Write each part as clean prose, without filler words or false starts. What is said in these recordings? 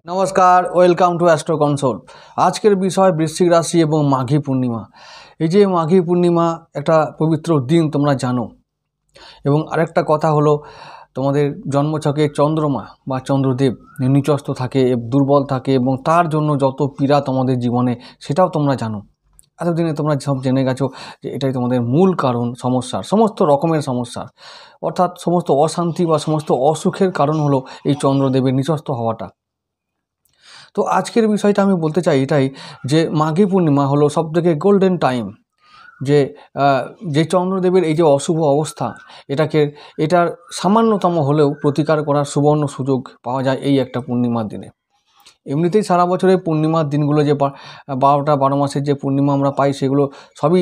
নমস্কার, welcome to astro console. আজকের বিষয় বৃশ্চিক রাশি এবং মাঘী পূর্ণিমা। এই যে মাঘী পূর্ণিমা একটা পবিত্র দিন তোমরা জানো, এবং আরেকটা কথা হলো তোমাদের জন্মছকে চন্দ্রমা বা চন্দ্রদেব নিচস্থ থাকে, দুর্বল থাকে, এবং তার জন্য যত পীড়া তোমাদের জীবনে সেটাও তোমরা জানো। এতদিনে তোমরা সব জেনে গেছো যে এটাই তোমাদের মূল কারণ সমস্যার, সমস্ত রকমের সমস্যার, অর্থাৎ সমস্ত অশান্তি বা সমস্ত অসুখের কারণ হলো এই চন্দ্রদেবের নিচস্থ হওয়াটা। তো আজকের বিষয়টা আমি বলতে চাই এটাই যে মাঘী পূর্ণিমা হলো সবথেকে গোল্ডেন টাইম, যে চন্দ্রদেবের এই যে অশুভ অবস্থা এটার সামান্যতম হলেও প্রতিকার করার সুবর্ণ সুযোগ পাওয়া যায় এই একটা পূর্ণিমার দিনে। এমনিতেই সারা বছরের পূর্ণিমার দিনগুলো যে 12 মাসের যে পূর্ণিমা আমরা পাই সেগুলো সবই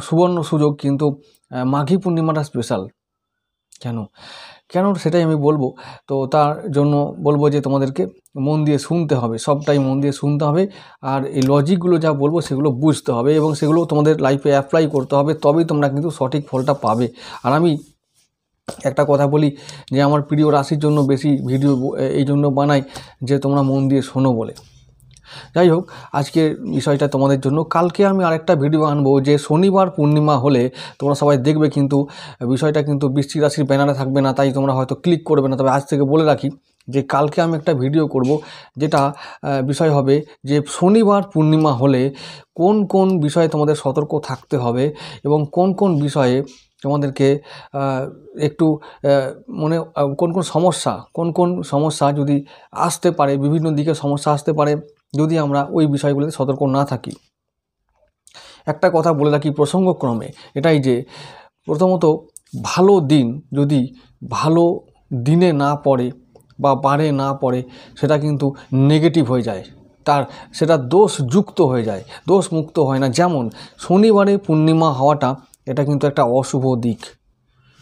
সুবর্ণ সুযোগ, কিন্তু মাঘী পূর্ণিমাটা স্পেশাল। কেন সেটাই আমি বলবো। তো তার জন্য বলবো যে তোমাদেরকে মন দিয়ে শুনতে হবে, সবটাই মন দিয়ে শুনতে হবে, আর এই লজিকগুলো যা বলবো সেগুলো বুঝতে হবে এবং সেগুলো তোমাদের লাইফে অ্যাপ্লাই করতে হবে, তবেই তোমরা কিন্তু সঠিক ফলটা পাবে। আর আমি একটা কথা বলি যে আমার প্রিয় রাশির জন্য বেশি ভিডিও এই জন্য বানাই যে তোমরা মন দিয়ে শোনো বলে। যাই হোক, আজকের বিষয়টা তোমাদের জন্য। কালকে আমি আরেকটা ভিডিও আনবো যে শনিবার পূর্ণিমা হলে তোমরা সবাই দেখবে, কিন্তু বিষয়টা কিন্তু বৃশ্চিক রাশির ব্যানারে থাকবে না, তাই তোমরা হয়তো ক্লিক করবে না। তবে আজ থেকে বলে রাখি যে কালকে আমি একটা ভিডিও করব, যেটা বিষয় হবে যে শনিবার পূর্ণিমা হলে কোন কোন বিষয়ে তোমাদের সতর্ক থাকতে হবে এবং কোন কোন বিষয়ে তোমাদেরকে একটু কোন কোন সমস্যা যদি আসতে পারে, বিভিন্ন দিকে সমস্যা আসতে পারে যদি আমরা ওই বিষয়গুলোতে সতর্ক না থাকি। একটা কথা বলে রাখি প্রসঙ্গক্রমে, এটাই যে প্রথমত ভালো দিন যদি ভালো দিনে না পড়ে বা বারে না পড়ে সেটা কিন্তু নেগেটিভ হয়ে যায়, সেটা দোষযুক্ত হয়ে যায়, দোষ মুক্ত হয় না। যেমন শনিবারে পূর্ণিমা হওয়াটা এটা কিন্তু একটা অশুভ দিক।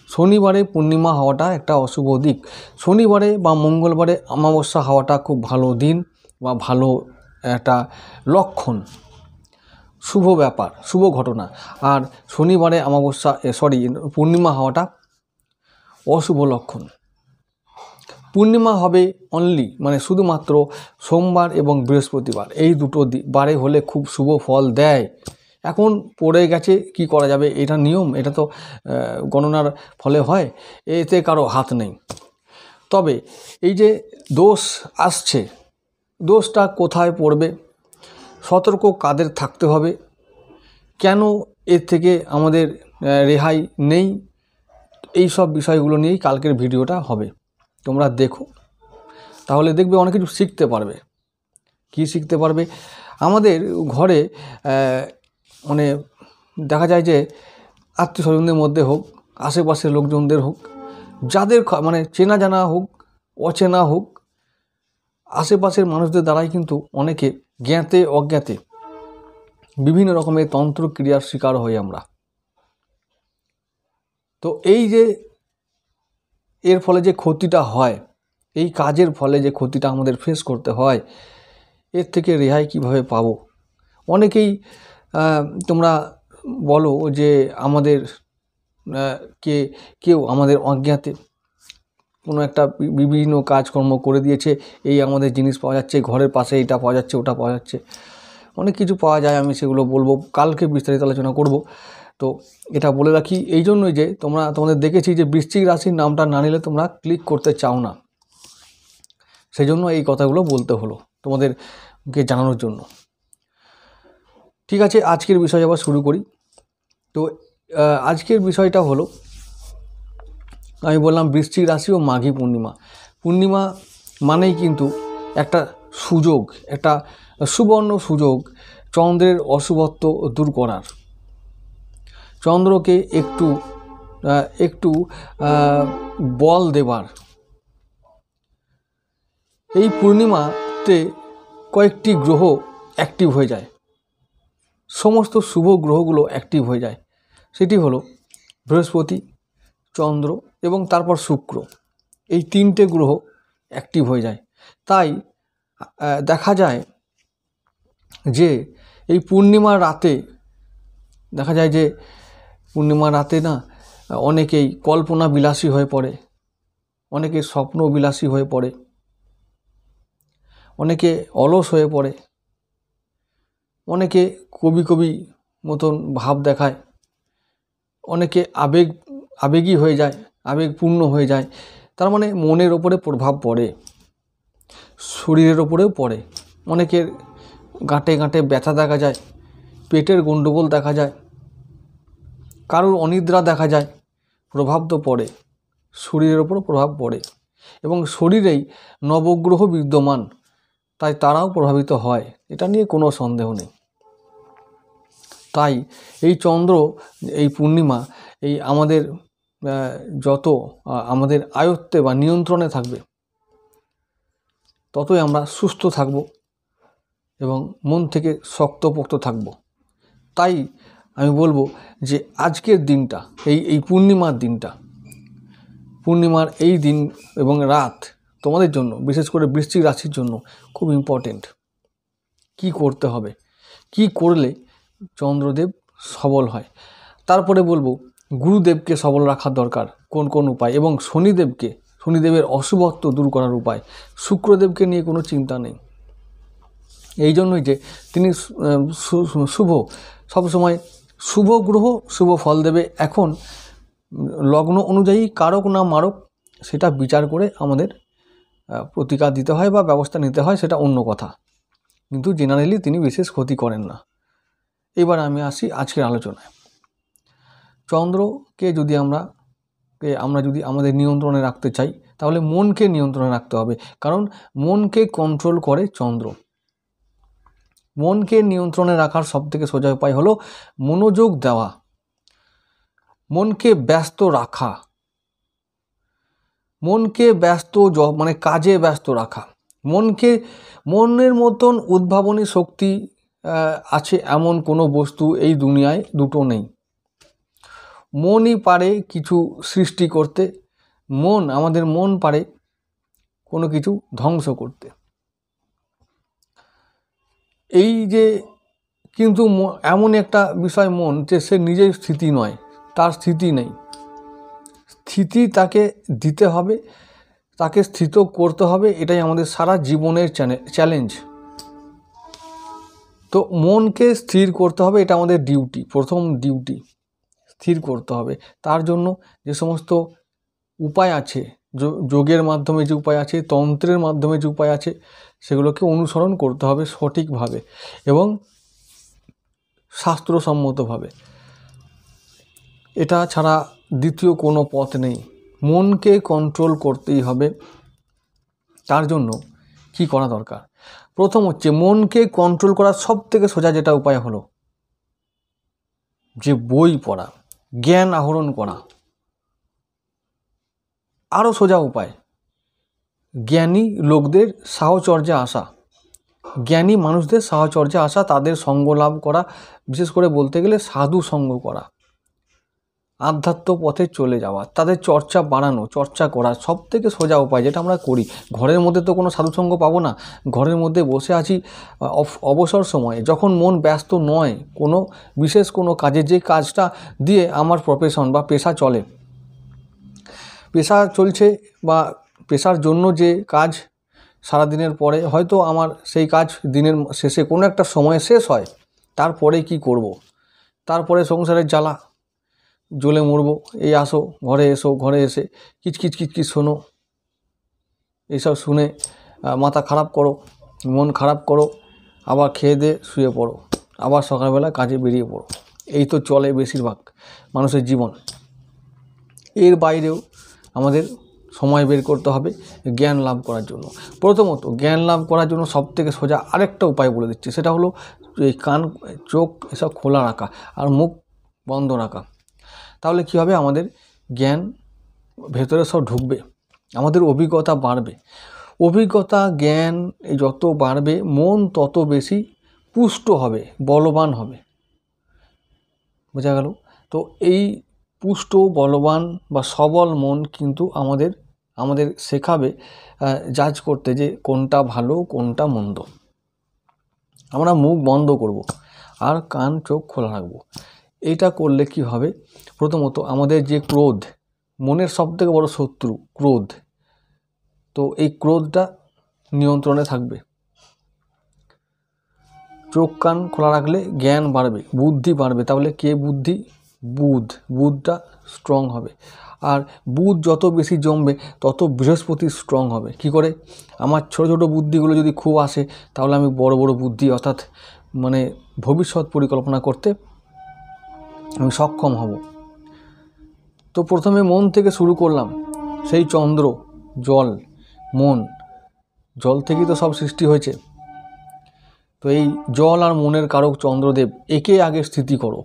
শনিবারে পূর্ণিমা হওয়াটা একটা অশুভ দিক। শনিবারে বা মঙ্গলবারে অমাবস্যা হওয়াটা খুব ভালো দিন বা ভালো একটা লক্ষণ, শুভ ব্যাপার, শুভ ঘটনা। আর শনিবারে পূর্ণিমা হওয়াটা অশুভ লক্ষণ। পূর্ণিমা হবে শুধুমাত্র সোমবার এবং বৃহস্পতিবার, এই দুটো বারে হলে খুব শুভ ফল দেয়। এখন পড়ে গেছে, কি করা যাবে, এটা নিয়ম, এটা তো গণনার ফলে হয়, এতে কারো হাত নেই। তবে এই যে দোষ আসছে, দোষটা কোথায় পড়বে, সতর্ক কাদের থাকতে হবে, কেন এর থেকে আমাদের রেহাই নেই, এই সব বিষয়গুলো নিয়েই কালকের ভিডিওটা হবে। তোমরা দেখো, তাহলে দেখবে অনেক কিছু শিখতে পারবে। কি শিখতে পারবে? আমাদের ঘরে দেখা যায় যে আত্মীয় স্বজনদের মধ্যে হোক, আশেপাশের লোকজনদের হোক, যাদের চেনা জানা হোক অচেনা হোক, আশেপাশের মানুষদের দ্বারাই কিন্তু অনেকে জ্ঞাতে অজ্ঞাতে বিভিন্ন রকমের তন্ত্র ক্রিয়ার শিকার হই আমরা। তো এই যে এর ফলে যে ক্ষতিটা হয়, এই কাজের ফলে যে ক্ষতিটা আমাদের ফেস করতে হয়, এর থেকে রেহাই কিভাবে পাবো? অনেকেই তোমরা বলো যে আমাদের কেউ আমাদের অজ্ঞাতে কোনো একটা বিভিন্ন কাজকর্ম করে দিয়েছে, এই আমাদের জিনিস পাওয়া যাচ্ছে, ঘরের পাশে এটা পাওয়া যাচ্ছে, ওটা পাওয়া যাচ্ছে, অনেক কিছু পাওয়া যায়। আমি সেগুলো বলবো, কালকে বিস্তারিত আলোচনা করব। তো এটা বলে রাখি এই জন্যই যে তোমাদের দেখেছি যে বৃশ্চিক রাশির নামটা না নিলে তোমরা ক্লিক করতে চাও না, সেই জন্য এই কথাগুলো বলতে হলো তোমাদেরকে জানানোর জন্য। ঠিক আছে, আজকের বিষয় আবার শুরু করি। তো আজকের বিষয়টা হলো, আমি বললাম বৃশ্চিক রাশি ও মাঘী পূর্ণিমা। পূর্ণিমা মানেই কিন্তু একটা সুযোগ, একটা সুবর্ণ সুযোগ চন্দ্রের অশুভত্ব দূর করার, চন্দ্রকে একটু বল দেবার। এই পূর্ণিমাতে কয়েকটি গ্রহ অ্যাক্টিভ হয়ে যায়, সমস্ত শুভ গ্রহগুলো অ্যাক্টিভ হয়ে যায়। সেটি হলো বৃহস্পতি, চন্দ্র এবং তারপর শুক্র, এই 3টে গ্রহ অ্যাক্টিভ হয়ে যায়। তাই দেখা যায় যে এই পূর্ণিমার রাতে দেখা যায় যে পূর্ণিমার রাতে না অনেকেই কল্পনা বিলাসী হয়ে পড়ে, অনেকে স্বপ্ন বিলাসী হয়ে পড়ে, অনেকে অলস হয়ে পড়ে, অনেকে কবি মতন ভাব দেখায়, অনেকে আবেগী হয়ে যায়, আবেগপূর্ণ হয়ে যায়। তার মানে মনের ওপরে প্রভাব পড়ে, শরীরের ওপরেও পড়ে। অনেকের গাঁটে গাঁটে ব্যথা দেখা যায়, পেটের গণ্ডগোল দেখা যায়, কারোর অনিদ্রা দেখা যায়। প্রভাব তো পড়ে, শরীরের ওপর প্রভাব পড়ে এবং শরীরেই নবগ্রহ বিদ্যমান, তাই তারাও প্রভাবিত হয়, এটা নিয়ে কোনো সন্দেহ নেই। তাই এই চন্দ্র, এই পূর্ণিমা, এই আমাদের যত আমাদের আয়ত্তে বা নিয়ন্ত্রণে থাকবে, ততই আমরা সুস্থ থাকব এবং মন থেকে শক্তপোক্ত থাকব। তাই আমি বলবো যে আজকের দিনটা, এই পূর্ণিমার দিনটা, পূর্ণিমার এই দিন এবং রাত তোমাদের জন্য, বিশেষ করে বৃশ্চিক রাশির জন্য খুব ইম্পর্টেন্ট। কি করতে হবে, কি করলে চন্দ্রদেব সবল হয়। তারপরে বলবো গুরুদেবকে সবল রাখার দরকার, কোন কোন উপায়, এবং শনিদেবের অশুভত্ব দূর করার উপায়। শুক্রদেবকে নিয়ে কোনো চিন্তা নেই, এই জন্যই যে তিনি শুভ, সবসময় শুভ গ্রহ শুভ ফল দেবে। এখন লগ্ন অনুযায়ী কারক না মারক সেটা বিচার করে আমাদের প্রতিকার দিতে হয় বা ব্যবস্থা নিতে হয়, সেটা অন্য কথা, কিন্তু জেনারেলি তিনি বিশেষ ক্ষতি করেন না। এবার আমি আসি আজকের আলোচনায়। চন্দ্রকে যদি আমরা যদি আমাদের নিয়ন্ত্রণে রাখতে চাই, তাহলে মনকে নিয়ন্ত্রণে রাখতে হবে, কারণ মনকে কন্ট্রোল করে চন্দ্র। মনকে নিয়ন্ত্রণে রাখার সবথেকে সোজা উপায় হলো মনোযোগ দেওয়া, মনকে ব্যস্ত রাখা, মনকে ব্যস্ত মানে কাজে ব্যস্ত রাখা। মনের মতন উদ্ভাবনী শক্তি আছে এমন কোনো বস্তু এই দুনিয়ায় দুটো নেই। মনই পারে কিছু সৃষ্টি করতে, আমাদের মন পারে কোনো কিছু ধ্বংস করতে। এই যে কিন্তু এমন একটা বিষয় মন, যে সে নিজের স্থিতি নয়, তার স্থিতি নেই। স্থিতি তাকে দিতে হবে, তাকে স্থিত করতে হবে, এটাই আমাদের সারা জীবনের চ্যালেঞ্জ। তো মনকে স্থির করতে হবে, এটা আমাদের ডিউটি, প্রথম ডিউটি, স্থির করতে হবে। তার জন্য যে সমস্ত উপায় আছে, যোগের মাধ্যমে যে উপায় আছে, তন্ত্রের মাধ্যমে যে উপায় আছে, সেগুলোকে অনুসরণ করতে হবে সঠিকভাবে এবং শাস্ত্রসম্মতভাবে। এটা ছাড়া দ্বিতীয় কোনো পথ নেই। মনকে কন্ট্রোল করতেই হবে। তার জন্য কি করা দরকার? প্রথম হচ্ছে মনকে কন্ট্রোল করার সবথেকে সোজা যেটা উপায় হলো যে বই পড়া, জ্ঞান আহরণ করা। আরও সোজা উপায়, জ্ঞানী লোকদের সাহচর্যে আসা, জ্ঞানী মানুষদের সাহচর্যে আসা, তাদের সঙ্গ লাভ করা, বিশেষ করে বলতে গেলে সাধু সঙ্গ করা, আধ্যাত্ম পথে চলে যাওয়া, তাদের চর্চা বাড়ানো, চর্চা করা সবথেকে সোজা উপায়, যেটা আমরা করি। ঘরের মধ্যে তো কোনো সাধুসঙ্গ পাবো না, ঘরের মধ্যে বসে আছি অবসর সময়ে, যখন মন ব্যস্ত নয় কোনো বিশেষ কোনো কাজে, যে কাজটা দিয়ে আমার প্রফেশন বা পেশা চলে, পেশা চলছে বা পেশার জন্য যে কাজ সারাদিনের পরে হয়তো আমার সেই কাজ দিনের শেষে কোনো একটা সময়ে শেষ হয়, তারপরে কি করব? তারপরে সংসারের জ্বালা, জ্বলে মরবো। এই আসো ঘরে, ঘরে এসে কিচকিচ শোনো, এইসব শুনে মাথা খারাপ করো, মন খারাপ করো, আবার খেয়ে দিয়ে শুয়ে পড়ো, আবার সকালবেলা কাজে বেরিয়ে পড়ো। এই তো চলে বেশিরভাগ মানুষের জীবন। এর বাইরেও আমাদের সময় বের করতে হবে জ্ঞান লাভ করার জন্য। প্রথমত জ্ঞান লাভ করার জন্য সবথেকে সোজা আরেকটা উপায় বলে দিচ্ছি, সেটা হলো এই কান, চোখ এসব খোলা রাখা আর মুখ বন্ধ রাখা। তাহলে কী হবে, আমাদের জ্ঞান ভেতরে সব ঢুকবে, আমাদের অভিজ্ঞতা বাড়বে। অভিজ্ঞতা জ্ঞান যত বাড়বে, মন তত বেশি পুষ্ট হবে, বলবান হবে। বোঝা গেল? তো এই পুষ্ট, বলবান বা সবল মন কিন্তু আমাদের শেখাবে জাজ করতে যে কোনটা ভালো কোনটা মন্দ। আমরা মুখ বন্ধ করব আর কান চোখ খোলা রাখবো। এইটা করলে কি হবে, প্রথমত আমাদের যে ক্রোধ, মনের সবথেকে বড় শত্রু ক্রোধ, তো এই ক্রোধটা নিয়ন্ত্রণে থাকবে। চোখ কান খোলা রাখলে জ্ঞান বাড়বে, বুদ্ধি বাড়বে। তাহলে কে বুদ্ধি? বুধটা স্ট্রং হবে। আর বুধ যত বেশি জমবে তত বৃহস্পতি স্ট্রং হবে। কি করে? আমার ছোট ছোট বুদ্ধিগুলো যদি খুব আসে, তাহলে আমি বড় বড় বুদ্ধি অর্থাৎ মানে ভবিষ্যৎ পরিকল্পনা করতে আমি সক্ষম হব। তো প্রথমে মন থেকে শুরু করলাম। সেই চন্দ্র, জল, মন, জল থেকেই তো সব সৃষ্টি হয়েছে। তো এই জল আর মনের কারক চন্দ্রদেব, একে আগে স্থিতি করো।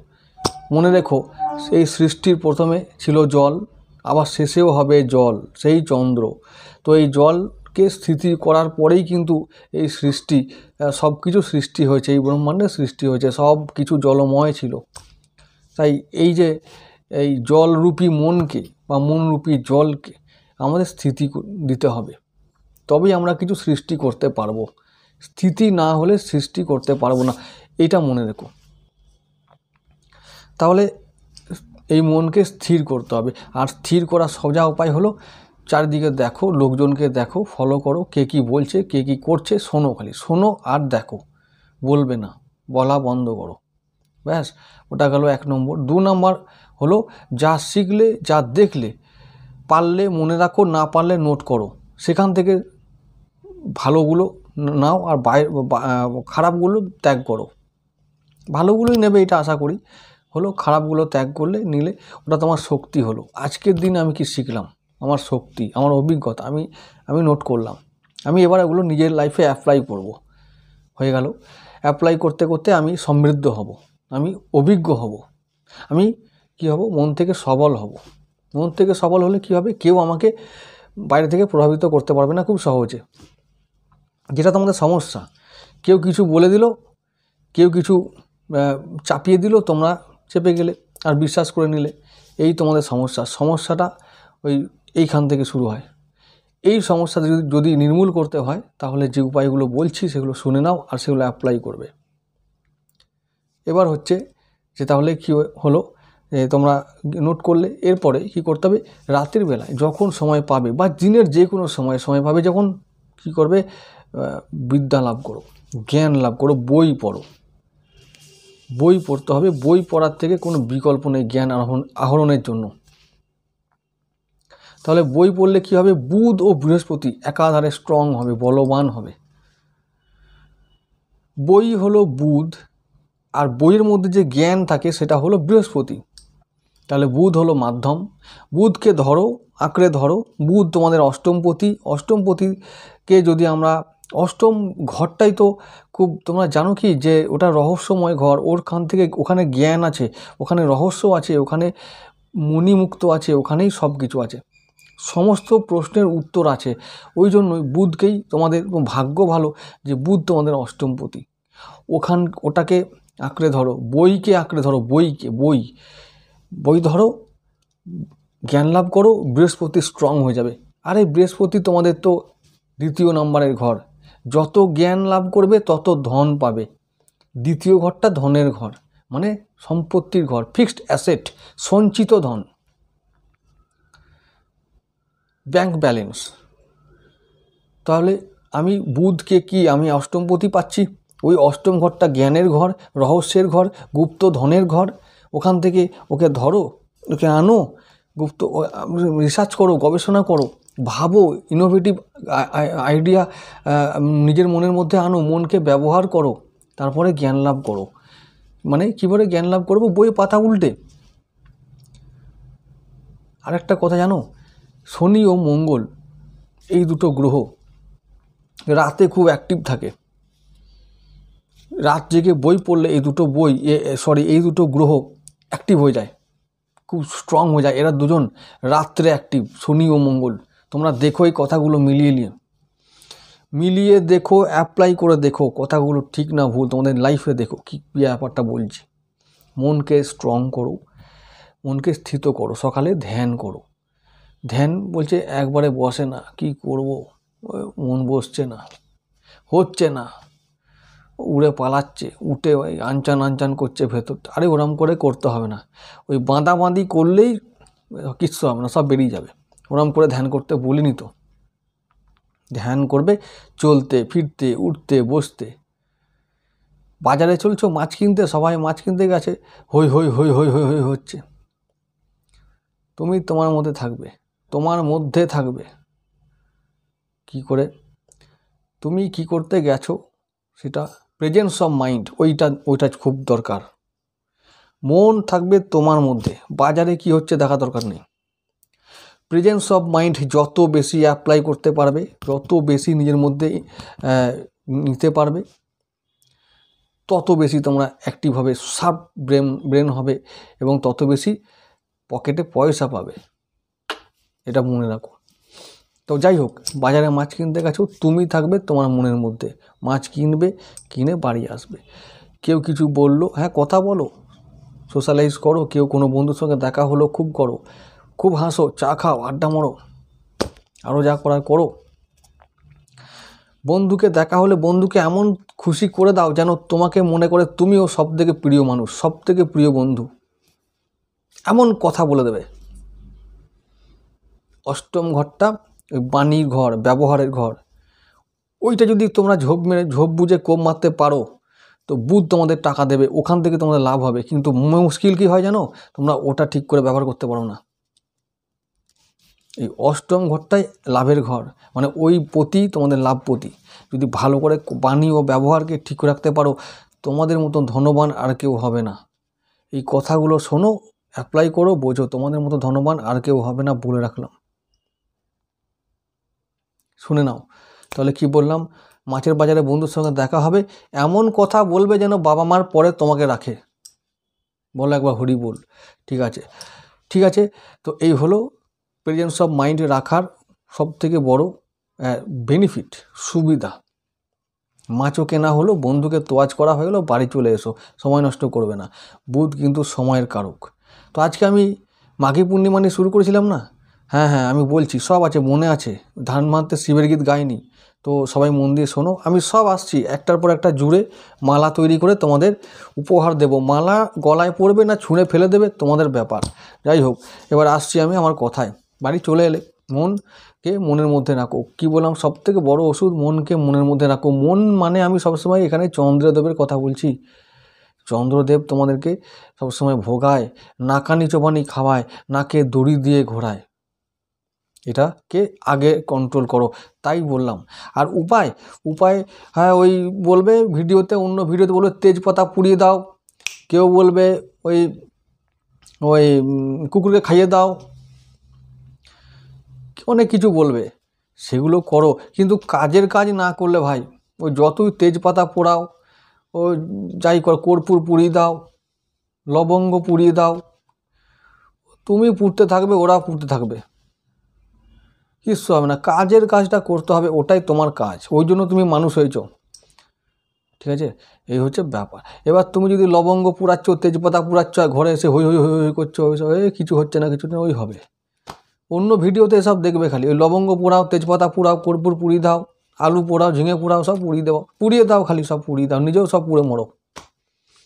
মনে রেখো, সেই সৃষ্টির প্রথমে ছিল জল, আবার শেষেও হবে জল, সেই চন্দ্র। তো এই জলকে স্থিতি করার পরেই কিন্তু এই সৃষ্টি, সব কিছু সৃষ্টি হয়েছে, এই ব্রহ্মাণ্ডের সৃষ্টি হয়েছে, সব কিছু জলময় ছিল। তাই এই যে এই জলরূপী মনকে বা মনরূপী জলকে আমাদের স্থিতি দিতে হবে, তবেই আমরা কিছু সৃষ্টি করতে পারবো। স্থিতি না হলে সৃষ্টি করতে পারবো না, এটা মনে রেখো। তাহলে এই মনকে স্থির করতে হবে। আর স্থির করার সোজা উপায় হলো, চারিদিকে দেখো, লোকজনকে দেখো, ফলো করো, কে কী বলছে, কে কী করছে, শোনো, খালি শোনো আর দেখো, বলবে না, বলা বন্ধ করো। ব্যাস, ওটা গেল 1 নম্বর। 2 নম্বর হলো, যা শিখলে, যা দেখলে, পারলে মনে রাখো, না পারলে নোট করো। সেখান থেকে ভালোগুলো নাও আর খারাপগুলো ত্যাগ করো। ভালোগুলোই নেবে এটা আশা করি, হলো খারাপগুলো ত্যাগ করলে নিলে ওটা তোমার শক্তি হলো। আজকের দিন আমি কি শিখলাম, আমার শক্তি, আমার অভিজ্ঞতা, আমি নোট করলাম। আমি এবার এগুলো নিজের লাইফে অ্যাপ্লাই করব। হয়ে গেল। অ্যাপ্লাই করতে করতে আমি সমৃদ্ধ হব, আমি অভিজ্ঞ হব, আমি কি হব, মন থেকে সবল হব। মন থেকে সবল হলে কি হবে, কেউ আমাকে বাইরে থেকে প্রভাবিত করতে পারবে না খুব সহজে। যেটা তোমাদের সমস্যা, কেউ কিছু বলে দিল, কেউ কিছু চাপিয়ে দিল, তোমরা চেপে গেলে আর বিশ্বাস করে নিলে, এই তোমাদের সমস্যাটা এইখান থেকে শুরু হয়। এই সমস্যা যদি নির্মূল করতে হয়, তাহলে যে উপায়গুলো বলছি সেগুলো শুনে নাও আর সেগুলো অ্যাপ্লাই করবে। এবার হচ্ছে যে তাহলে কি হলো, তোমরা নোট করলে, এরপরে কি করতে হবে, রাতের বেলায় যখন সময় পাবে বা দিনের যে কোনো সময় পাবে, যখন কি করবে, বিদ্যা লাভ করো, জ্ঞান লাভ করো, বই পড়ো। বই পড়তে হবে, বই পড়ার থেকে কোনো বিকল্প নেই জ্ঞান আহরণের জন্য। তাহলে বই পড়লে কি হবে, বুধ ও বৃহস্পতি একাধারে স্ট্রং হবে, বলবান হবে। বই হলো বুধ, আর বইয়ের মধ্যে যে জ্ঞান থাকে সেটা হলো বৃহস্পতি। তাহলে বুধ হলো মাধ্যম, বুধকে ধরো, আঁকড়ে ধরো। বুধ তোমাদের অষ্টমপতি। অষ্টমপতিকে যদি আমরা, অষ্টম ঘরটাই তো খুব, তোমরা জানো কি যে ওটা রহস্যময় ঘর, ওখান থেকে ওখানে জ্ঞান আছে, ওখানে রহস্য আছে, ওখানে মণিমুক্ত আছে, ওখানেই সব কিছু আছে, সমস্ত প্রশ্নের উত্তর আছে। ওই জন্যই বুধকেই তোমাদের, ভাগ্য ভালো যে বুধ তোমাদের অষ্টমপতি। ওটাকে আঁকড়ে ধরো, বইকে আঁকড়ে ধরো, বই ধরো, জ্ঞান লাভ করো, বৃহস্পতি স্ট্রং হয়ে যাবে। আরে বৃহস্পতি তোমাদের তো 2য় নম্বরের ঘর, যত জ্ঞান লাভ করবে তত ধন পাবে। 2য় ঘরটা ধনের ঘর, মানে সম্পত্তির ঘর, ফিক্সড অ্যাসেট, সঞ্চিত ধন, ব্যাংক ব্যালেন্স। তাহলে আমি বুধকে কি, আমি অষ্টমপতি পাচ্ছি, ওই অষ্টম ঘরটা জ্ঞানের ঘর, রহস্যের ঘর, গুপ্ত ধনের ঘর। ওখান থেকে ওকে ধরো, ওকে আনো, গুপ্ত রিসার্চ করো, গবেষণা করো, ভাবো, ইনোভেটিভ আইডিয়া নিজের মনের মধ্যে আনো, মনকে ব্যবহার করো, তারপরে জ্ঞান লাভ করো। মানে কীভাবে জ্ঞান লাভ করবো, বই পাতা উল্টে। আরেকটা কথা জানো, শনি ও মঙ্গল এই দুটো গ্রহ রাতে খুব অ্যাক্টিভ থাকে। রাত জেগে বই পড়লে এই দুটো গ্রহ অ্যাক্টিভ হয়ে যায়, খুব স্ট্রং হয়ে যায়। এরা দুজন রাত্রে অ্যাক্টিভ, শনি ও মঙ্গল। তোমরা দেখো এই কথাগুলো মিলিয়ে দেখো, অ্যাপ্লাই করে দেখো কথাগুলো ঠিক না ভুল, তোমাদের লাইফে দেখো কী ব্যাপারটা বলছি। মনকে স্ট্রং করো, মনকে স্থিত করো, সকালে ধ্যান করো। ধ্যান বলছে একবারে বসে না, কি করব, মন বসছে না, হচ্ছে না, উড়ে পালাচ্ছে, উঠে ওই আনচান আনচান করছে ভেতর। আরে ওরম করে করতে হবে না, ওই বাঁধাবাঁধি করলেই কিচ্ছু হবে না, সব বেরিয়ে যাবে। ওরম করে ধ্যান করতে বলিনি তো। ধ্যান করবে চলতে ফিরতে, উঠতে বসতে। বাজারে চলছো মাছ কিনতে, সবাই মাছ কিনতে গেছে, হই হই হই হই হই হই হচ্ছে। তুমি তোমার মধ্যে থাকবে, তোমার মধ্যে থাকবে। কি করে তুমি কি করতে গেছো সেটা প্রেজেন্স অফ মাইন্ড, ওইটা খুব দরকার। মন থাকবে তোমার মধ্যে, বাজারে কি হচ্ছে দেখা দরকার নেই। প্রেজেন্স অফ মাইন্ড যত বেশি অ্যাপ্লাই করতে পারবে, যত বেশি নিজের মধ্যে নিতে পারবে, তত বেশি তোমরা অ্যাক্টিভ হবে, শার্প ব্রেন হবে, এবং তত বেশি পকেটে পয়সা পাবে। এটা মনে রাখো। তো যাই হোক, বাজারে মাছ কিনতে গেছো, তুমি থাকবে তোমার মনের মধ্যে, মাছ কিনবে, কিনে বাড়ি আসবে। কেউ কিছু বললো, হ্যাঁ কথা বলো, সোশ্যালাইজ করো, কেউ কোনো বন্ধুর সঙ্গে দেখা হলো খুব করো, খুব হাসো, চা খাও, আড্ডা মারো, আরও যা করার করো। বন্ধুকে দেখা হলে বন্ধুকে এমন খুশি করে দাও যেন তোমাকে মনে করে তুমিও সব থেকে প্রিয় মানুষ, সব থেকে প্রিয় বন্ধু। এমন কথা বলে দেবে। অষ্টম ঘরটা ওই বাণীর ঘর, ব্যবহারের ঘর। ওইটা যদি তোমরা ঝোপ বুঝে কোপ মারতে পারো, তো বুধ তোমাদের টাকা দেবে, ওখান থেকে তোমাদের লাভ হবে। কিন্তু মুশকিল কী হয় জানো, তোমরা ওটা ঠিক করে ব্যবহার করতে পারো না। এই অষ্টম ঘরটাই লাভের ঘর, মানে ওই পতি তোমাদের লাভপতি। যদি ভালো করে বাণী ও ব্যবহারকে ঠিক রাখতে পারো, তোমাদের মতো ধনবান আর কেউ হবে না। এই কথাগুলো শোনো, অ্যাপ্লাই করো, বোঝো, তোমাদের মতো ধনবান আর কেউ হবে না, বলে রাখলাম। শুনে নাও তাহলে কি বললাম। মাছের বাজারে বন্ধুর সঙ্গে দেখা হবে, এমন কথা বলবে যেন বাবা মার পরে তোমাকে রাখে। বলো একবার হরি বল। ঠিক আছে, ঠিক আছে। তো এই হলো প্রেজেন্স অফ মাইন্ড রাখার সবথেকে বড় বেনিফিট, সুবিধা। মাছও কেনা হলো, বন্ধুকে তোয়াজ করা হয়ে গেলো, বাড়ি চলে এসো, সময় নষ্ট করবে না। বুধ কিন্তু সময়ের কারক। তো আজকে আমি মাঘী পূর্ণিমা নিয়ে শুরু করেছিলাম না, হ্যাঁ হ্যাঁ আমি বলছি, সব আছে, মনে আছে। ধান মানতে শিবের গীত গাইনি তো, সবাই মন দিয়ে শোনো। আমি সব আসছি একটার পর একটা জুড়ে মালা তৈরি করে তোমাদের উপহার দেব। মালা গলায় পড়বে না ছুঁড়ে ফেলে দেবে, তোমাদের ব্যাপার। যাই হোক, এবার আসছি আমি আমার কথায়। বাড়ি চলে এলে মনকে মনের মধ্যে রাখো। কি বললাম, সবথেকে বড় ওষুধ, মনকে মনের মধ্যে রাখো। মন মানে আমি সবসময় এখানে চন্দ্রদেবের কথা বলছি। চন্দ্রদেব তোমাদেরকে সবসময় ভোগায়, নাকানি চোবানি খাওয়ায়, নাকে দড়ি দিয়ে ঘোরায়। এটাকে আগে কন্ট্রোল করো, তাই বললাম। আর উপায়, হ্যাঁ ওই বলবে ভিডিওতে, অন্য ভিডিওতে বলবে তেজপাতা পুড়িয়ে দাও, কেউ বলবে ওই ওই কুকুরকে খাইয়ে দাও, অনেক কিছু বলবে, সেগুলো করো। কিন্তু কাজের কাজ না করলে ভাই, ওই যতই তেজপাতা পোড়াও, ও যাই কর, কর্পূর পুড়িয়ে দাও, লবঙ্গ পুড়িয়ে দাও, তুমি পুড়তে থাকবে, ওরা পুড়তে থাকবে, কিচ্ছু হবে না। কাজের কাজটা করতে হবে, ওটাই তোমার কাজ, ওই জন্য তুমি মানুষ হয়েছো। ঠিক আছে, এই হচ্ছে ব্যাপার। এবার তুমি যদি লবঙ্গ পুড়াচ্ছ, তেজপাতা পুড়াচ্ছ, আর ঘরে এসে হই হই হই হই করছো, কিছু হচ্ছে না, কিছু না, ওই হবে। অন্য ভিডিওতে এসব দেখবে খালি, ওই লবঙ্গ পোড়াও, তেজপাতা পোড়াও, কর্পূর পুড়িয়ে দাও, আলু পোড়াও, ঝিঙে পোড়াও, সব পুড়িয়ে দাও, খালি সব পুড়িয়ে দাও, নিজেও সব পুড়ে মরো,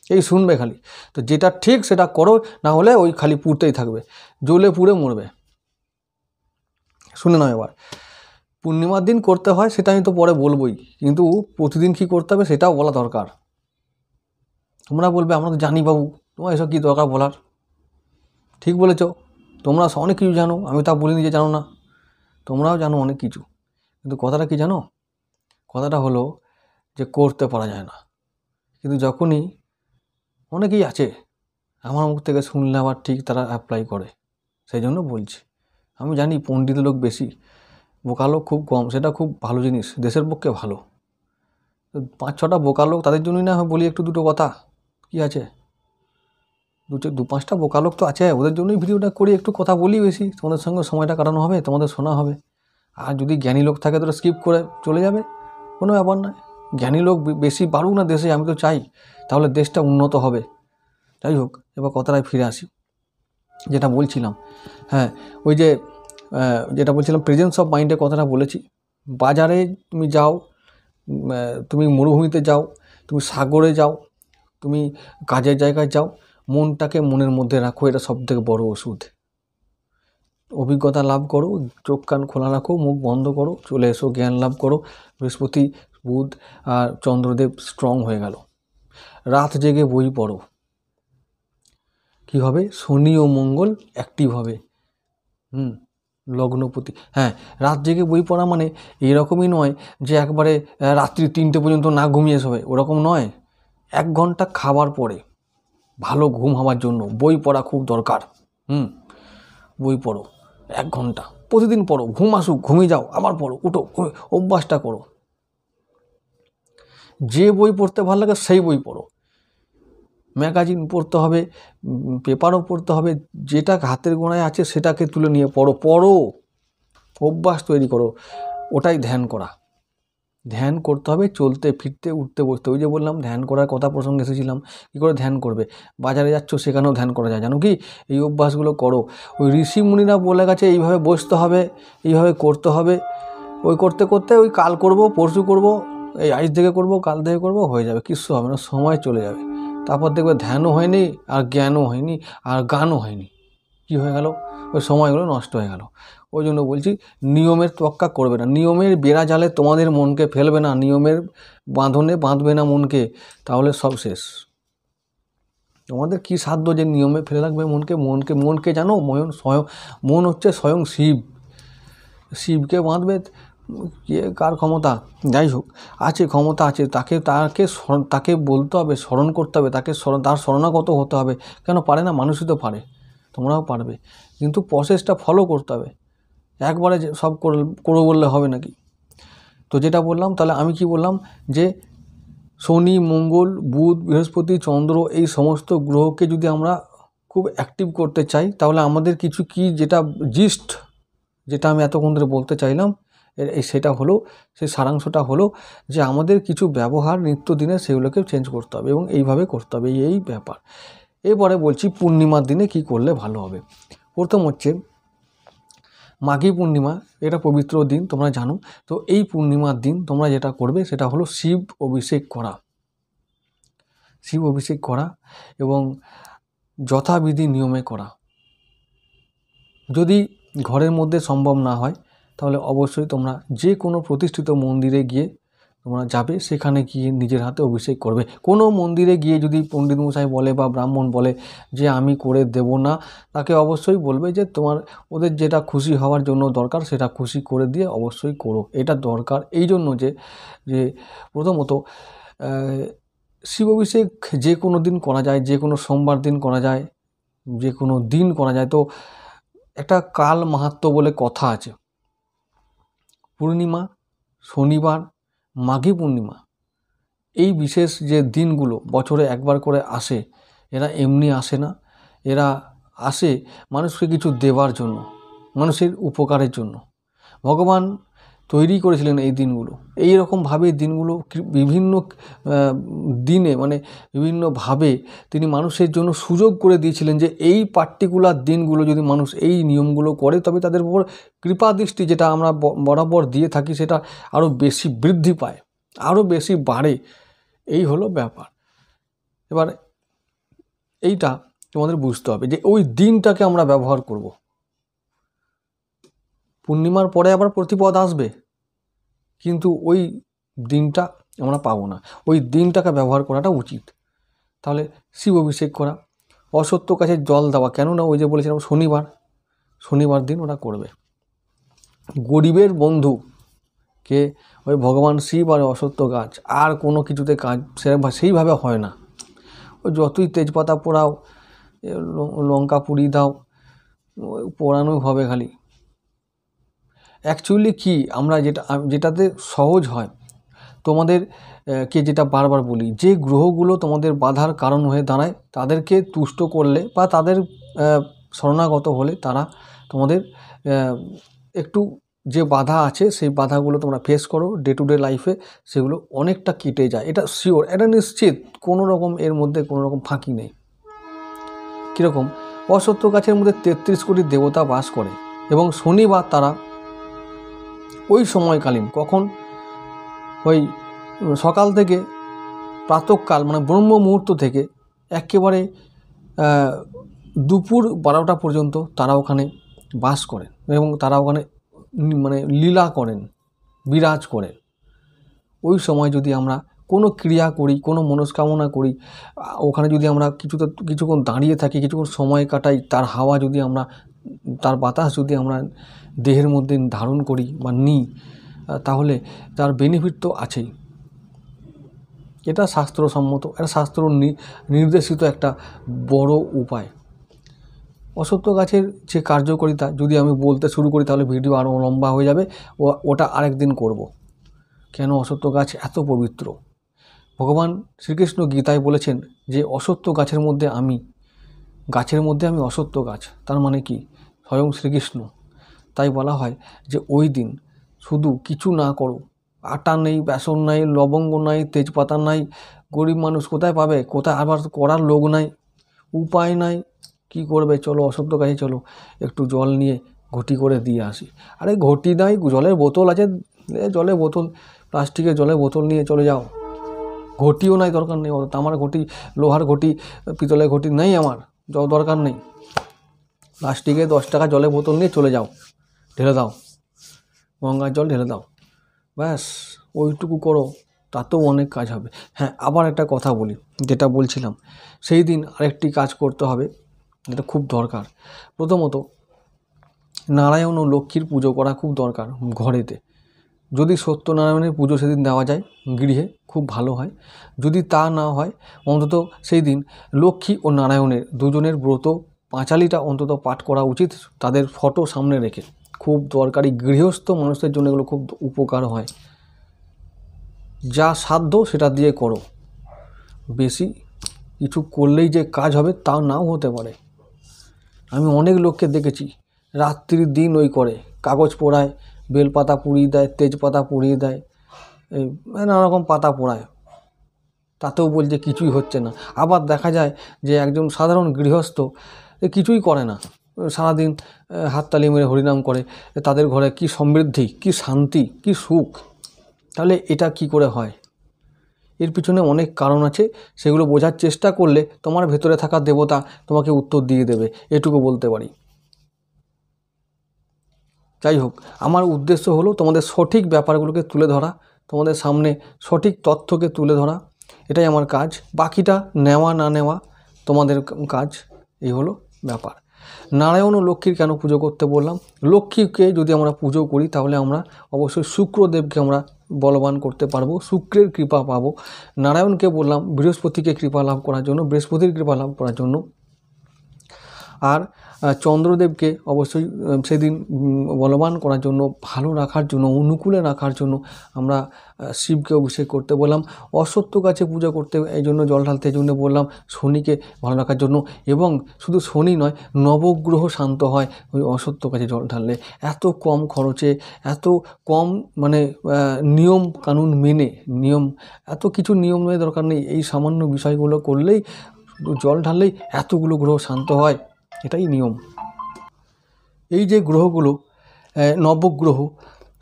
এই শুনবে খালি। তো যেটা ঠিক সেটা করো, না হলে ওই খালি পুড়তেই থাকবে, জ্বলে পুড়ে মরবে। শুনে নাও এবার, পূর্ণিমার দিন করতে হয় সেটা আমি তো পরে বলবোই, কিন্তু প্রতিদিন কী করতে হবে সেটাও বলা দরকার। তোমরা বলবে আমরা তো জানি বাবু, তোমার এসব কী দরকার বলার। ঠিক বলেছ, তোমরা অনেক কিছু জানো, আমি তা বলিনি যে জানো না, তোমরাও জানো অনেক কিছু। কিন্তু কথাটা কি জানো, কথাটা হলো যে করতে পারা যায় না। কিন্তু যখনই, অনেকেই আছে আমার মুখ থেকে শুনলে আবার ঠিক তারা অ্যাপ্লাই করে, সেই জন্য বলছি। আমি জানি পণ্ডিত লোক বেশি, বোকা লোক খুব কম, সেটা খুব ভালো জিনিস, দেশের পক্ষে ভালো। 5-6টা বোকা লোক, তাদের জন্যই না বলি একটু দুটো কথা, কি আছে, 2-5টা বোকা লোক তো আছে, ওদের জন্যই ভিডিওটা করি, একটু কথা বলি বেশি, তোমাদের সঙ্গে সময়টা কাটানো হবে, তোমাদের শোনা হবে। আর যদি জ্ঞানী লোক থাকে তো স্কিপ করে চলে যাবে, কোনো ব্যাপার নয়, জ্ঞানী লোক বেশি বাড়ুক না দেশে, আমি তো চাই, তাহলে দেশটা উন্নত হবে। যাই হোক, এবার কথাটায় ফিরে আসি, যেটা বলছিলাম, হ্যাঁ ওই যে যেটা বলছিলাম প্রেজেন্স অফ মাইন্ডের কথাটা বলেছি। বাজারে তুমি যাও, তুমি মরুভূমিতে যাও, তুমি সাগরে যাও, তুমি কাজের জায়গায় যাও, মনটাকে মনের মধ্যে রাখো, এটা সবথেকে বড় ওষুধ। অভিজ্ঞতা লাভ করো, চোখ কান খোলা রাখো, মুখ বন্ধ করো, চলে এসো, জ্ঞান লাভ করো। বৃহস্পতি, বুধ আর চন্দ্রদেব স্ট্রং হয়ে গেল। রাত জেগে বই পড়ো, কী হবে, শনি ও মঙ্গল অ্যাক্টিভ হবে। লগ্নপতি, হ্যাঁ রাত জেগে বই পড়া মানে এরকমই নয় যে একবারে রাত্রি 3টে পর্যন্ত না ঘুমিয়ে শোবে, ওরকম নয়। 1 ঘন্টা খাবার পরে ভালো ঘুম হওয়ার জন্য বই পড়া খুব দরকার। বই পড়ো 1 ঘন্টা, প্রতিদিন পড়ো, ঘুম আসুক ঘুমিয়ে যাও, আবার পড়ো, উঠো, অভ্যাসটা করো। যে বই পড়তে ভালো লাগে সেই বই পড়ো। ম্যাগাজিন পড়তে হবে, পেপারও পড়তে হবে, যেটা হাতের গোড়ায় আছে সেটাকে তুলে নিয়ে পড়ো, অভ্যাস তৈরি করো। ওটাই ধ্যান করা। ধ্যান করতে হবে চলতে ফিরতে উঠতে বসতে। ওই যে বললাম ধ্যান করার কথা প্রসঙ্গে এসেছিলাম, কী করে ধ্যান করবে, বাজারে যাচ্ছ সেখানেও ধ্যান করা যায়, জানো কি, এই অভ্যাসগুলো করো। ওই ঋষি মুনিরা বলে গেছে এইভাবে বসতে হবে, এইভাবে করতে হবে, ওই করতে করতে ওই কাল করব, পরশু করব, এই আজ থেকে করব, কাল থেকে করব, হয়ে যাবে, কিচ্ছু হবে না, সময় চলে যাবে। তারপর দেখবে ধ্যানও হয়নি, আর জ্ঞানও হয়নি, আর গানও হয়নি, কি হয়ে গেল, ওই সময়গুলো নষ্ট হয়ে গেল। ওই জন্য বলছি নিয়মের তোয়াক্কা করবে না, নিয়মের বেড়া জালে তোমাদের মনকে ফেলবে না, নিয়মের বাঁধনে বাঁধবে না মনকে, তাহলে সব শেষ। তোমাদের কি সাধ্য যে নিয়মে ফেলে রাখবে মনকে জানো, মন হচ্ছে স্বয়ং শিবকে বাঁধবে, কার ক্ষমতা, যাই হোক আছে, ক্ষমতা আছে, তাকে বলতে হবে, স্মরণ করতে হবে, তার শরণাগত হতে হবে। কেন পারে না, মানুষই তো পারে, তোমরাও পারবে, কিন্তু প্রসেসটা ফলো করতে হবে। একবারে যে সব করো বললে হবে নাকি। তো যেটা বললাম, তাহলে আমি কি বললাম, যে শনি, মঙ্গল, বুধ, বৃহস্পতি, চন্দ্র, এই সমস্ত গ্রহকে যদি আমরা খুব অ্যাক্টিভ করতে চাই, তাহলে আমাদের কিছু কি যেটা আমি এতক্ষণ ধরে বলতে চাইলাম, সেটা হলো, সেই সারাংশটা হলো যে আমাদের কিছু ব্যবহার নিত্যদিনে সেগুলোকে চেঞ্জ করতে হবে, এবং এইভাবে করতে হবে, এই ব্যাপার। এরপরে বলছি পূর্ণিমার দিনে কি করলে ভালো হবে। প্রথম হচ্ছে মাঘী পূর্ণিমা, এটা পবিত্র দিন তোমরা জানো। তো এই পূর্ণিমার দিন তোমরা যেটা করবে সেটা হলো শিব অভিষেক করা এবং যথাবিধি নিয়মে করা। যদি ঘরের মধ্যে সম্ভব না হয় তাহলে অবশ্যই তোমরা যে কোনো প্রতিষ্ঠিত মন্দিরে গিয়ে তোমরা যাবে, সেখানে গিয়ে নিজের হাতে অভিষেক করবে। কোনো মন্দিরে গিয়ে যদি পণ্ডিত মশাই বলে বা ব্রাহ্মণ বলে যে আমি করে দেব না, তাকে অবশ্যই বলবে যে ওদের যেটা খুশি হওয়ার জন্য দরকার সেটা খুশি করে দিয়ে অবশ্যই করো। এটা দরকার এই জন্য যে প্রথমত শিব অভিষেক যে কোনো দিন করা যায়, যে কোনো সোমবার দিন করা যায়, যে কোনো দিন করা যায়। তো একটা কাল মাহাত্ম্য বলে কথা আছে। পূর্ণিমা, শনিবার, মাঘী পূর্ণিমা, এই বিশেষ যে দিনগুলো বছরে একবার করে আসে, এরা এমনি আসে না, এরা আসে মানুষকে কিছু দেওয়ার জন্য, মানুষের উপকারের জন্য। ভগবান তৈরি করেছিলেন এই দিনগুলো, এই রকমভাবে দিনগুলো বিভিন্ন দিনে মানে বিভিন্নভাবে তিনি মানুষের জন্য সুযোগ করে দিয়েছিলেন যে এই পার্টিকুলার দিনগুলো যদি মানুষ এই নিয়মগুলো করে তবে তাদের উপর কৃপা দৃষ্টি যেটা আমরা বরাবর দিয়ে থাকি সেটা আরও বেশি বৃদ্ধি পায়, আরও বেশি বাড়ে। এই হলো ব্যাপার। এবার এইটা তোমাদের বুঝতে হবে যে ওই দিনটাকে আমরা ব্যবহার করব। পূর্ণিমার পরে আবার প্রতিপদ আসবে, কিন্তু ওই দিনটা আমরা পাবো না, ওই দিনটাকে ব্যবহার করাটা উচিত। তাহলে শিব অভিষেক করা, অসত্য গাছে জল দেওয়া, কেননা ওই যে বলেছিলাম শনিবার দিন ওরা করবে। গরিবের বন্ধু কে ওই ভগবান শিব আর অসত্য গাছ, আর কোনো কিছুতে কাজ সেইভাবে হয় না। ওই যতই তেজপাতা পোড়াও, লঙ্কা পুড়ি দাও, পোড়ানোই হবে খালি। অ্যাকচুয়ালি কি আমরা যেটাতে সহজ হয় তোমাদেরকে যেটা বারবার বলি, যে গ্রহগুলো তোমাদের বাধার কারণ হয়ে দাঁড়ায় তাদেরকে তুষ্ট করলে বা তাদের শরণাগত হলে তারা তোমাদের একটু যে বাধা আছে সেই বাধাগুলো তোমরা ফেস করো ডে টু ডে লাইফে, সেগুলো অনেকটা কেটে যায়, এটা শিওর, এটা নিশ্চিত, কোনো রকম এর মধ্যে কোনো রকম ফাঁকি নেই। কীরকম? অশ্বত্থ গাছের মধ্যে 33 কোটি দেবতা বাস করে এবং শনিবার তারা ওই সময়কালীন কখন, ওই সকাল থেকে প্রাতঃকাল মানে ব্রহ্ম মুহূর্ত থেকে একেবারে দুপুর 12টা পর্যন্ত তারা ওখানে বাস করেন এবং তারা ওখানে মানে লীলা করেন, বিরাজ করেন। ওই সময় যদি আমরা কোনো ক্রিয়া করি, কোনো মনস্কামনা করি, ওখানে যদি আমরা কিছুক্ষণ দাঁড়িয়ে থাকি, কিছুক্ষণ সময় কাটাই, তার হাওয়া যদি আমরা, তার বাতাস যদি আমরা দেহের মধ্যে ধারণ করি বা নিই, তাহলে তার বেনিফিট তো আছেই। এটা শাস্ত্রসম্মত, এটা শাস্ত্র নির্দেশিত একটা বড় উপায়। অশ্বত্থ গাছের যে কার্যকারিতা যদি আমি বলতে শুরু করি তাহলে ভিডিও আরও লম্বা হয়ে যাবে, ওটা আরেকদিন করব। কেন অশ্বত্থ গাছ এত পবিত্র? ভগবান শ্রীকৃষ্ণ গীতায় বলেছেন যে অশ্বত্থ গাছের মধ্যে আমি অশ্বত্থ গাছ, তার মানে কি? স্বয়ং শ্রীকৃষ্ণ। তাই বলা হয় যে ওই দিন শুধু কিছু না করো, আটা নেই, বেসন নাই, লবঙ্গ নাই, তেজপাতা নাই, গরিব মানুষ কোথায় পাবে, কোথায় আবার করার লোক নাই, উপায় নাই, কি করবে? চলো অশ্বত্থ গাছে চলো, একটু জল নিয়ে ঘটি করে দিয়ে আসি। আরে ঘটি নাই, জলের বোতল আছে, জলের বোতল, প্লাস্টিকের জলের বোতল নিয়ে চলে যাও। ঘটিও নাই, দরকার নেই, তামার ঘটি, লোহার ঘটি, পিতলের ঘটি নেই, আমার দরকার নেই। প্লাস্টিকে 10 টাকা জলের বোতল নিয়ে চলে যাও, ঢেলে দাও, গঙ্গার জল ঢেলে দাও, ব্যাস ওইটুকু করো, তাতেও অনেক কাজ হবে। হ্যাঁ, আবার একটা কথা বলি, যেটা বলছিলাম, সেই দিন আরেকটি কাজ করতে হবে, যেটা খুব দরকার। প্রথমত নারায়ণ ও লক্ষ্মীর পুজো করা খুব দরকার ঘরেতে। যদি সত্যনারায়ণের পুজো সেদিন দেওয়া যায় গৃহে, খুব ভালো হয়। যদি তা না হয়, অন্তত সেই দিন লক্ষ্মী ও নারায়ণের দুজনের ব্রত পাঁচালিটা অন্তত পাঠ করা উচিত, তাদের ফটো সামনে রেখে। খুব দরকারি, গৃহস্থ মানুষের জন্য এগুলো খুব উপকার হয়। যা সাধ্য সেটা দিয়ে করো, বেশি কিছু করলেই যে কাজ হবে তা নাও হতে পারে। আমি অনেক লোককে দেখেছি রাত্রির দিন ওই করে, কাগজ পোড়ায়, বেলপাতা পুড়িয়ে দেয়, তেজপাতা পুড়িয়ে দেয়, এই নানা রকম পাতা পোড়ায়, তাতেও বলছে কিছুই হচ্ছে না। আবার দেখা যায় যে একজন সাধারণ গৃহস্থ কিছুই করে না, সারাদিন হাততালি মেরে হরিনাম করে, তাদের ঘরে কি সমৃদ্ধি, কি শান্তি, কি সুখ। তাহলে এটা কি করে হয়? এর পিছনে অনেক কারণ আছে, সেগুলো বোঝার চেষ্টা করলে তোমার ভেতরে থাকা দেবতা তোমাকে উত্তর দিয়ে দেবে, এটুকু বলতে পারি। যাই হোক, আমার উদ্দেশ্য হলো তোমাদের সঠিক ব্যাপারগুলোকে তুলে ধরা, তোমাদের সামনে সঠিক তথ্যকে তুলে ধরা, এটাই আমার কাজ। বাকিটা নেওয়া না নেওয়া তোমাদের কাজ, এই হলো ব্যাপার। নারায়ণ ও লক্ষ্মীর কেন পুজো করতে বললাম? লক্ষ্মীকে যদি আমরা পুজো করি তাহলে আমরা অবশ্যই শুক্রদেবকে আমরা বলবান করতে পারবো, শুক্রের কৃপা পাবো। নারায়ণকে বললাম বৃহস্পতিকে কৃপা লাভ করার জন্য, বৃহস্পতির কৃপা লাভ করার জন্য। আর চন্দ্রদেবকে অবশ্যই সেদিন বলবান করার জন্য, ভালো রাখার জন্য, অনুকূলে রাখার জন্য আমরা শিবকে অভিষেক করতে বললাম। অশ্বত্থ গাছে পূজা করতে এই জন্য, জল ঢালতে এই জন্য বললাম, শনিকে ভালো রাখার জন্য। এবং শুধু শনি নয়, নবগ্রহ শান্ত হয় ওই অশ্বত্থ গাছে জল ঢাললে। এত কম খরচে, এত কম মানে নিয়ম কানুন মেনে, এত কিছু নিয়মের দরকার নেই, এই সামান্য বিষয়গুলো করলেই, জল ঢাললেই এতগুলো গ্রহ শান্ত হয়, এটাই নিয়ম। এই যে গ্রহগুলো, নবগ্রহ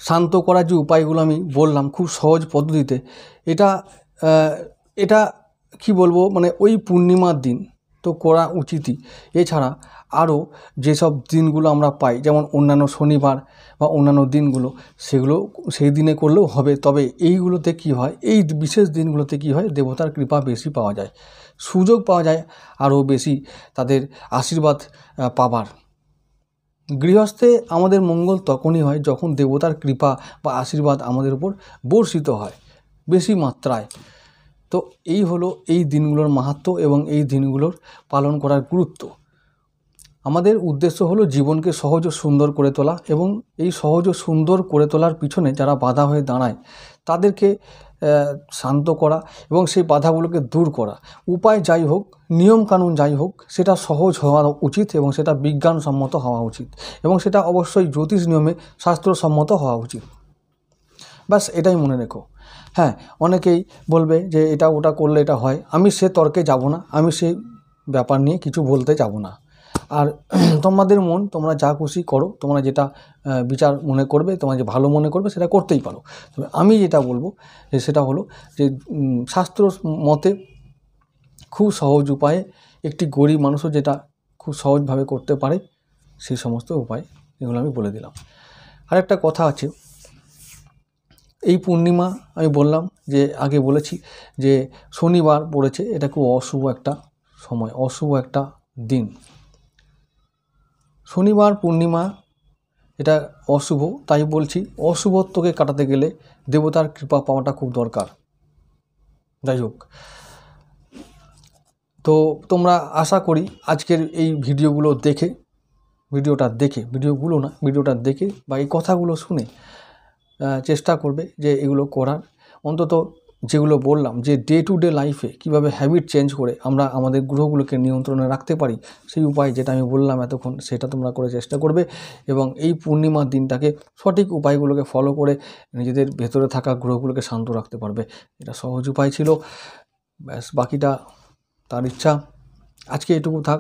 শান্ত করার যে উপায়গুলো আমি বললাম খুব সহজ পদ্ধতিতে, এটা কি বলবো, মানে ওই পূর্ণিমার দিন তো করা উচিতই। এছাড়া আরও যেসব দিনগুলো আমরা পাই, যেমন অন্যান্য শনিবার বা অন্যান্য দিনগুলো, সেগুলো সেই দিনে করলেও হবে। তবে এইগুলোতে কি হয়, এই বিশেষ দিনগুলোতে কি হয়, দেবতার কৃপা বেশি পাওয়া যায়, সুযোগ পাওয়া যায় আরও বেশি তাদের আশীর্বাদ পাবার। গৃহস্থে আমাদের মঙ্গল তখনই হয় যখন দেবতার কৃপা বা আশীর্বাদ আমাদের উপর বর্ষিত হয় বেশি মাত্রায়। তো এই হলো এই দিনগুলোর মাহাত্ম্য এবং এই দিনগুলোর পালন করার গুরুত্ব। আমাদের উদ্দেশ্য হলো জীবনকে সহজ ও সুন্দর করে তোলা, এবং এই সহজ ও সুন্দর করে তোলার পিছনে যারা বাধা হয়ে দাঁড়ায় তাদেরকে শান্ত করা এবং সেই বাধাগুলোকে দূর করা। উপায় যাই হোক, নিয়মকানুন যাই হোক, সেটা সহজ হওয়া উচিত এবং সেটা বিজ্ঞানসম্মত হওয়া উচিত এবং সেটা অবশ্যই জ্যোতিষ নিয়মে শাস্ত্রসম্মত হওয়া উচিত। ব্যাস এটাই মনে রেখো। হ্যাঁ, অনেকেই বলবে যে এটা ওটা করলে এটা হয়, আমি সে তর্কে যাব না, আমি সেই ব্যাপার নিয়ে কিছু বলতে যাব না। আর তোমাদের মন, তোমরা যা খুশি করো, তোমরা যেটা বিচার মনে করবে, তোমরা যে ভালো মনে করবে সেটা করতেই পারো। তবে আমি যেটা বলবো যে সেটা হলো যে শাস্ত্র মতে খুব সহজ উপায়ে একটি গরিব মানুষও যেটা খুব সহজভাবে করতে পারে সেই সমস্ত উপায় এগুলো আমি বলে দিলাম। আরেকটা কথা আছে, এই পূর্ণিমা আমি বললাম যে আগে বলেছি যে শনিবার পড়েছে, এটা খুব অশুভ একটা সময়, অশুভ একটা দিন। শনিবার পূর্ণিমা এটা অশুভ, তাই বলছি অশুভত্বকে কাটাতে গেলে দেবতার কৃপা পাওয়াটা খুব দরকার। যাই হোক, তো তোমরা আশা করি আজকের এই ভিডিওগুলো দেখে, ভিডিওটা দেখে বা এই কথাগুলো শুনে চেষ্টা করবে যে এগুলো করার। অন্তত যেগুলো বললাম যে ডে টু ডে লাইফে কীভাবে হ্যাবিট চেঞ্জ করে আমরা আমাদের গ্রহগুলোকে নিয়ন্ত্রণে রাখতে পারি, সেই উপায় যেটা আমি বললাম এতক্ষণ, সেটা তোমরা করে চেষ্টা করবে এবং এই পূর্ণিমার দিনটাকে সঠিক উপায়গুলোকে ফলো করে নিজেদের ভেতরে থাকা গ্রহগুলোকে শান্ত রাখতে পারবে। এটা সহজ উপায় ছিল, ব্যাস বাকিটা তার ইচ্ছা। আজকে এটুকু থাক।